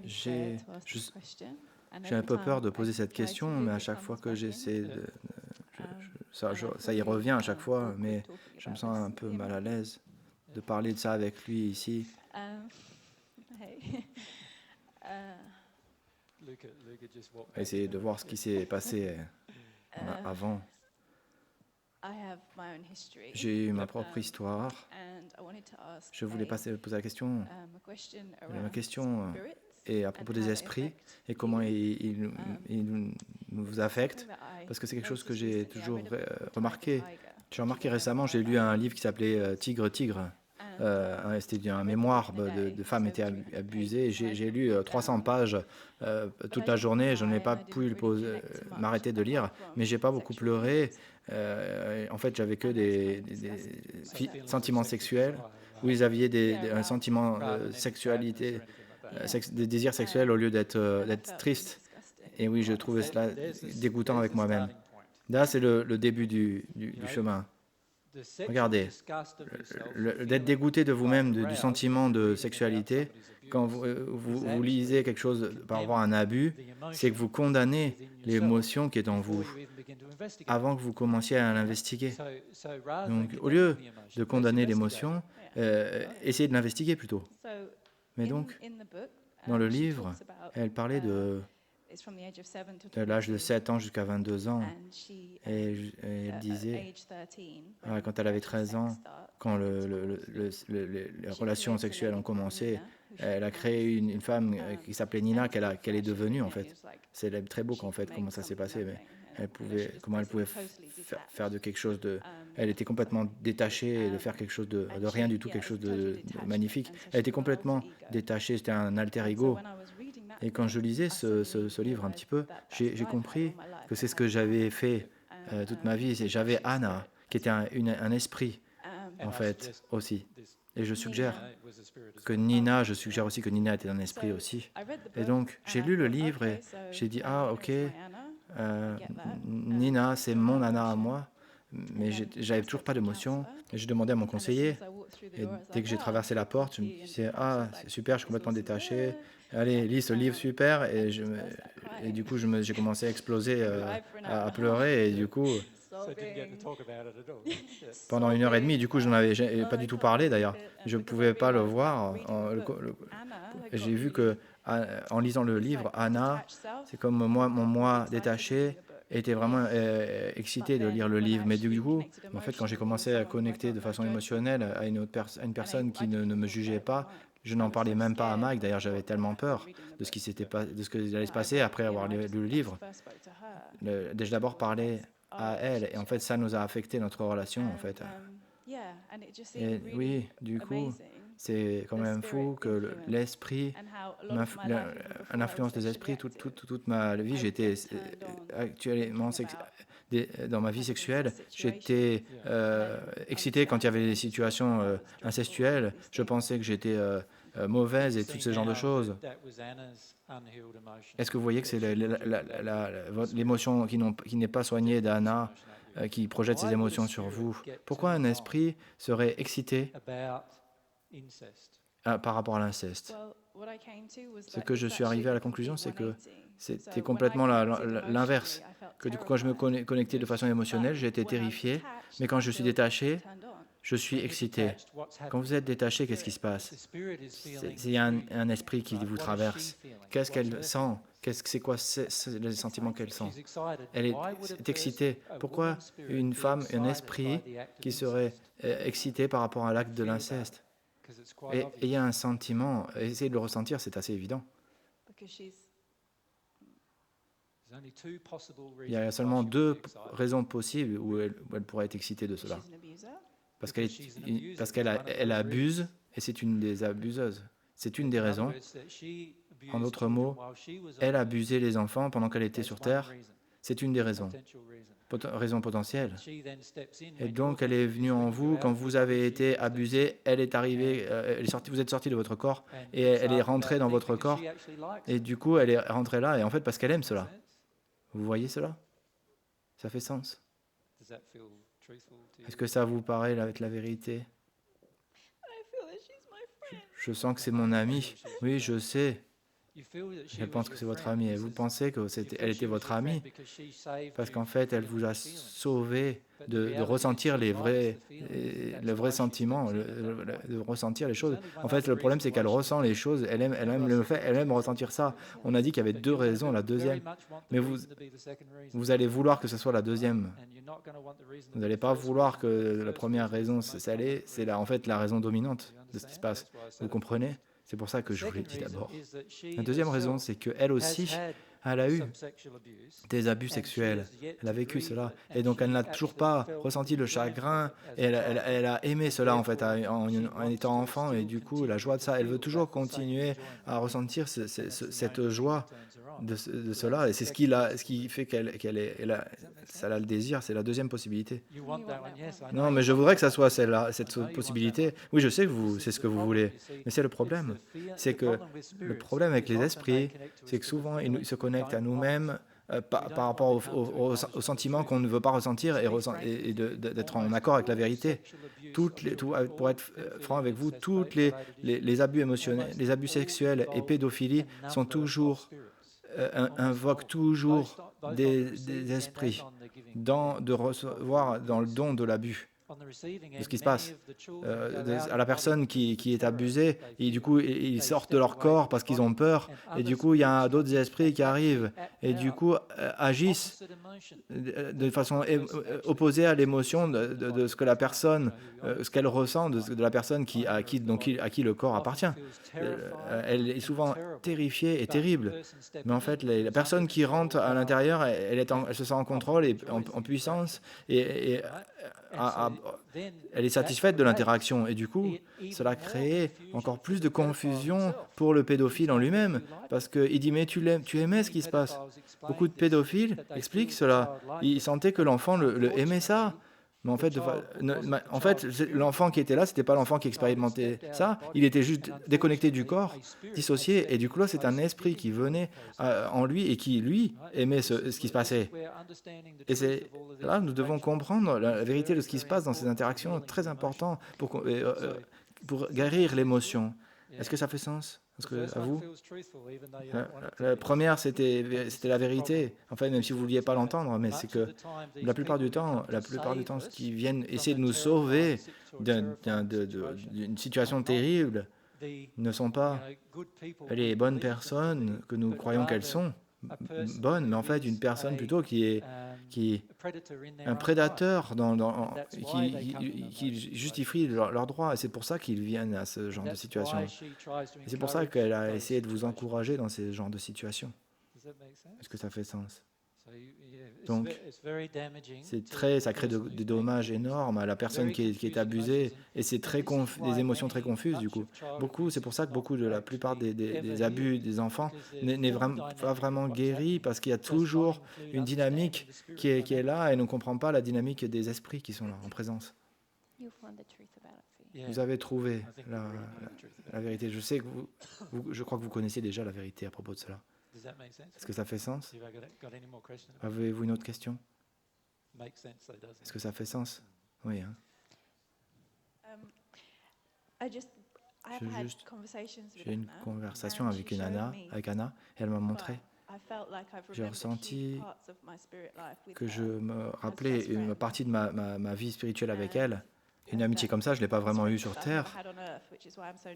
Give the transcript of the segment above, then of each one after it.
J'ai j'ai un peu peur de poser cette question, mais à chaque fois que j'essaie de... ça y revient à chaque fois, mais je me sens un peu mal à l'aise de parler de ça avec lui ici. Essayer de voir ce qui s'est passé avant. J'ai eu ma propre histoire. Je voulais poser la question. Ma question est à propos des esprits et comment ils nous affectent, parce que c'est quelque chose que j'ai toujours remarqué. J'ai remarqué récemment, j'ai lu un livre qui s'appelait Tigre, Tigre. C'était un mémoire de femmes étaient abusées. J'ai lu 300 pages toute la journée. Je n'ai pas pu m'arrêter de lire, mais j'ai pas beaucoup pleuré. En fait, j'avais que des sentiments sexuels où ils avaient un sentiment de sexualité, des désirs sexuels au lieu d'être triste. Et oui, je trouvais cela dégoûtant avec moi-même. Là, c'est le début du chemin. Regardez, d'être dégoûté de vous-même, du sentiment de sexualité, quand vous lisez quelque chose par rapport à un abus, c'est que vous condamnez l'émotion qui est en vous avant que vous commenciez à l'investiguer. Donc, au lieu de condamner l'émotion, essayez de l'investiguer plutôt. Mais donc, dans le livre, elle parlait de l'âge de 7 ans jusqu'à 22 ans. Et elle disait, quand elle avait 13 ans, quand les relations sexuelles ont commencé, elle a créé une femme qui s'appelait Nina, qu'elle est devenue en fait. C'est très beau en fait comment ça s'est passé, mais comment elle pouvait faire de quelque chose de... Elle était complètement détachée de faire quelque chose de rien du tout, quelque chose de magnifique. Elle était complètement détachée, c'était un alter ego. Et quand je lisais ce livre un petit peu, j'ai compris que c'est ce que j'avais fait toute ma vie. J'avais Anna, qui était un esprit, en fait, aussi. Et je suggère je suggère aussi que Nina était un esprit aussi. Et donc, j'ai lu le livre et j'ai dit, ah, ok, Nina, c'est mon Anna à moi, mais j'avais toujours pas d'émotion. Et j'ai demandé à mon conseiller, et dès que j'ai traversé la porte, je me disais, ah, c'est super, je suis complètement détaché. Allez, lis ce livre super. Et du coup, j'ai commencé à exploser, à pleurer. Et du coup, pendant 1 heure et demie, du coup, je n'en avais pas du tout parlé d'ailleurs. Je ne pouvais pas le voir. J'ai vu que en lisant le livre, Anna, c'est comme moi, mon moi détaché, était vraiment excité de lire le livre. Mais du coup, en fait, quand j'ai commencé à connecter de façon émotionnelle à à une personne qui ne me jugeait pas, je n'en parlais même pas à Mike. D'ailleurs, j'avais tellement peur de ce de ce qui allait se passer après avoir lu le livre. J'ai d'abord parlé à elle, et en fait, ça nous a affecté notre relation, en fait. Et oui, du coup, c'est quand même fou que l'esprit, l'influence des esprits, toute ma vie, j'étais actuellement dans ma vie sexuelle, j'étais excité quand il y avait des situations incestuelles. Je pensais que j'étais mauvaise et tout ce genre de choses. Est-ce que vous voyez que c'est l'émotion qui n'est pas soignée d'Anna qui projette ses émotions sur vous? Pourquoi un esprit serait excité par rapport à l'inceste? Ce que je suis arrivé à la conclusion, c'est que c'était complètement l'inverse. Que du coup, quand je me connectais de façon émotionnelle, j'étais terrifié, mais quand je suis détaché, je suis excité. Quand vous êtes détaché, qu'est-ce qui se passe? Il y a un esprit qui vous traverse. Qu'est-ce qu'elle sent? C'est quoi les sentiments qu'elle sent? Elle est excitée. Pourquoi une femme, un esprit qui serait excité par rapport à l'acte de l'inceste? Et il y a un sentiment, essayez de le ressentir, c'est assez évident. Il y a seulement 2 raisons possibles où elle pourrait être excitée de cela. Parce qu'elle abuse, et c'est une des abuseuses. C'est une des raisons. En d'autres mots, elle abusait les enfants pendant qu'elle était sur Terre. C'est une des raisons. Raison potentielle. Et donc, elle est venue en vous quand vous avez été abusé. Elle est arrivée, vous êtes sorti de votre corps et elle est rentrée dans votre corps. Et du coup, elle est rentrée là. Et en fait, parce qu'elle aime cela. Vous voyez cela? Ça fait sens. Est-ce que ça vous paraît être la vérité? je sens que c'est mon amie. Oui, je sais. Elle pense que c'est votre amie. Et vous pensez qu'elle était votre amie parce qu'en fait, elle vous a sauvé de ressentir le vrai sentiment, de ressentir les choses. En fait, le problème, c'est qu'elle ressent les choses. Elle aime le fait, elle aime ressentir ça. On a dit qu'il y avait deux raisons. La deuxième, mais vous allez vouloir que ce soit la deuxième. Vous n'allez pas vouloir que la première raison, c'est en fait la raison dominante de ce qui se passe. Vous comprenez? C'est pour ça que je vous l'ai dit d'abord. La deuxième raison, c'est qu'elle aussi, elle a eu des abus sexuels. Elle a vécu cela. Et donc, elle n'a toujours pas ressenti le chagrin. Et elle a aimé cela, en fait, en étant enfant. Et du coup, la joie de ça, elle veut toujours continuer à ressentir cette joie de cela. Et c'est ce qui fait ça a le désir. C'est la deuxième possibilité. Non, mais je voudrais que ça soit cette possibilité. Oui, je sais que c'est ce que vous voulez. Mais c'est le problème. C'est que le problème avec les esprits, c'est que souvent, ils se connectent à nous-mêmes par rapport aux sentiments qu'on ne veut pas ressentir et d'être en accord avec la vérité. Pour être franc avec vous, tous les abus émotionnels, les abus sexuels et pédophilie invoquent toujours des esprits de recevoir dans le don de l'abus de ce qui se passe à la personne qui est abusée, et du coup ils sortent de leur corps parce qu'ils ont peur, et du coup il y a d'autres esprits qui arrivent et du coup agissent de façon opposée à l'émotion de ce que la personne, ce qu'elle ressent de la personne à qui le corps appartient. Elle est souvent terrifiée et terrible, mais en fait la personne qui rentre à l'intérieur, elle se sent en contrôle et en puissance, et elle est satisfaite de l'interaction, et du coup, cela crée encore plus de confusion pour le pédophile en lui-même, parce qu'il dit, mais tu aimais ce qui se passe. Beaucoup de pédophiles expliquent cela. Ils sentaient que l'enfant le aimait ça. Mais en fait, l'enfant qui était là, c'était pas l'enfant qui expérimentait ça. Il était juste déconnecté du corps, dissocié. Et du coup, là, c'est un esprit qui venait en lui et qui, lui, aimait ce qui se passait. Et c'est là, nous devons comprendre la vérité de ce qui se passe dans ces interactions, très important pour guérir l'émotion. Est-ce que ça fait sens? À vous? La première, c'était la vérité. En fait, même si vous ne vouliez pas l'entendre, mais c'est que la plupart du temps, ce qui viennent essayer de nous sauver d'une situation terrible ne sont pas les bonnes personnes que nous croyons qu'elles sont bonnes, mais en fait une personne plutôt qui est un prédateur qui justifie leurs droits. Et c'est pour ça qu'ils viennent à ce genre de situation. Et c'est pour ça qu'elle a essayé de vous encourager dans ce genre de situation. Est-ce que ça fait sens? Donc, ça crée des dommages énormes à la personne qui est abusée, et c'est des émotions très confuses du coup. C'est pour ça que la plupart des abus des enfants n'est pas vraiment guéri, parce qu'il y a toujours une dynamique qui est là, et on ne comprend pas la dynamique des esprits qui sont là en présence. Vous avez trouvé la vérité. Je sais que je crois que vous connaissez déjà la vérité à propos de cela. Est-ce que ça fait sens? Avez-vous une autre question? Est-ce que ça fait sens? Oui. Hein? J'ai eu une conversation avec Anna, et elle m'a montré. J'ai ressenti que je me rappelais une partie de ma vie spirituelle avec elle. Une amitié comme ça, je ne l'ai pas vraiment eue sur Terre.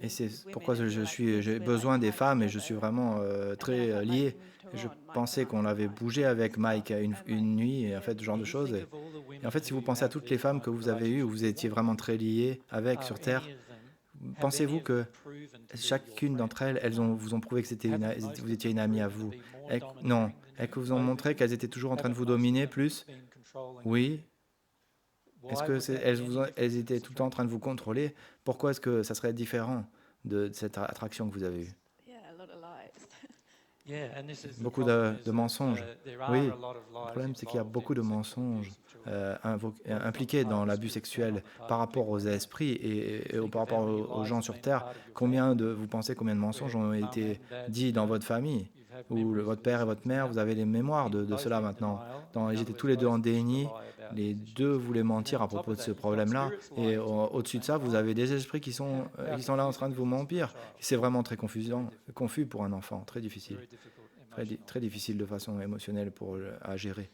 Et c'est pourquoi j'ai besoin des femmes, et je suis vraiment très lié. Je pensais qu'on avait bougé avec Mike une nuit, et en fait, ce genre de choses. Et en fait, si vous pensez à toutes les femmes que vous avez eues, où vous étiez vraiment très liés avec sur Terre, pensez-vous que chacune d'entre elles vous ont prouvé que vous étiez une amie à vous? Non. Elles vous ont montré qu'elles étaient toujours en train de vous dominer plus? Oui. Est-ce que elles étaient tout le temps en train de vous contrôler? Pourquoi est-ce que ça serait différent de cette attraction que vous avez eue? Beaucoup de mensonges. Oui, le problème, c'est qu'il y a beaucoup de mensonges impliqués dans l'abus sexuel par rapport aux esprits et par rapport aux gens sur Terre. Vous pensez combien de mensonges ont été dits dans votre famille, où votre père et votre mère, vous avez les mémoires de cela maintenant. Ils étaient tous les deux en déni, Les deux voulaient mentir à propos de ce problème-là. Et au-dessus de ça, vous avez des esprits qui sont là en train de vous mentir. C'est vraiment très confus pour un enfant, très difficile. Très difficile de façon émotionnelle à gérer.